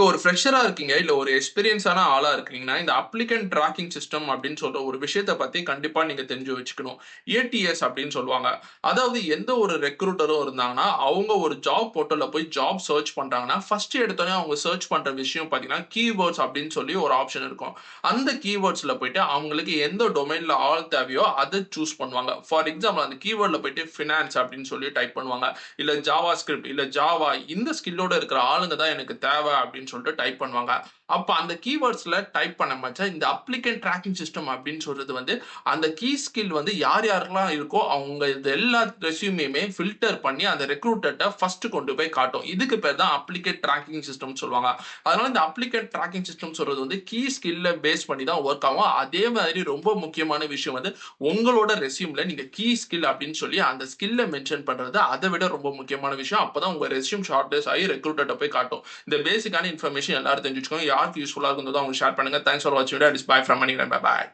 ஒரு ஃப்ரெஷரா இருக்கீங்க, இல்ல ஒரு எக்ஸ்பீரியன்ஸான ஆளா இருக்கிறீங்கன்னா, இந்த அப்ளிகன்ட் ட்ராக்கிங் சிஸ்டம் அப்படின்னு சொல்ற ஒரு விஷயத்த பத்தி கண்டிப்பா நீங்க தெரிஞ்சு வச்சுக்கணும். ஏடிஎஸ் அப்படின்னு சொல்லுவாங்க. அதாவது எந்த ஒரு ரெக்ரூட்டரும் இருந்தாங்கன்னா, அவங்க ஒரு ஜாப் போர்ட்டல்ல போய் ஜாப் சர்ச் பண்றாங்கன்னா, ஃபர்ஸ்ட் எடுத்தோனே அவங்க சர்ச் பண்ற விஷயம் பார்த்தீங்கன்னா, கீவேர்ட்ஸ் அப்படின்னு சொல்லி ஒரு ஆப்ஷன் இருக்கும். அந்த கீவேர்ட்ஸ்ல போயிட்டு அவங்களுக்கு எந்த டொமைன்ல ஆள் தேவையோ அத சூஸ் பண்ணுவாங்க. ஃபார் எக்ஸாம்பிள் அந்த கீவேர்ட்ல போயிட்டு ஃபினான்ஸ் அப்படின்னு சொல்லி டைப் பண்ணுவாங்க. இல்ல ஜாவா ஸ்கிரிப்ட், இல்ல ஜாவா இந்த ஸ்கில்லோட இருக்கிற ஆளுங்க தான் எனக்கு தேவை அப்படின்னு சொல்லிட்டு டைப் பண்ணுவாங்க. அப்ப அந்த கீவேர்ட்ஸ்ல டைப் பண்ண மச்ச இந்த அப்ளிகன்ட் ட்ராக்கிங் சிஸ்டம் அப்படின்னு சொல்றது வந்து அந்த கீ ஸ்கில் வந்து யார் யாருக்கெல்லாம் இருக்கோ அவங்க இது எல்லா ரெஸ்யூமையுமே ஃபில்டர் பண்ணி அந்த ரெக்ரூட்டர்ட்ட ஃபர்ஸ்ட் கொண்டு போய் காட்டும். இதுக்கு பேர் தான் அப்ளிகேட் ட்ராக்கிங் சிஸ்டம் சொல்லுவாங்க. அதனால இந்த அப்ளிகேட் ட்ராக்கிங் சிஸ்டம் சொல்றது வந்து கீ ஸ்கில்ல பேஸ் பண்ணி தான் ஒர்க் ஆகும். அதே மாதிரி ரொம்ப முக்கியமான விஷயம் வந்து உங்களோட ரெஸ்யூம்ல நீங்க கீ ஸ்கில் அப்படின்னு சொல்லி அந்த ஸ்கில்ல மென்ஷன் பண்றது அதை விட ரொம்ப முக்கியமான விஷயம். அப்பதான் உங்க ரெஸ்யூம் ஷார்ட் லிஸ்ட் ஆகி ரெக்ரூட்டர்ட்ட போய் காட்டும். இந்த பேசிக்கான இன்ஃபர்மேஷன் எல்லாரும் தெரிஞ்சு வச்சுக்கோங்க. யாருக்கு யூஸ்ஃபுல்லா இருந்ததோ அவங்க ஷேர் பண்ணுங்க. தேங்க்ஸ் ஃபார் வாட்சிங். It is bye from Manikandan. By.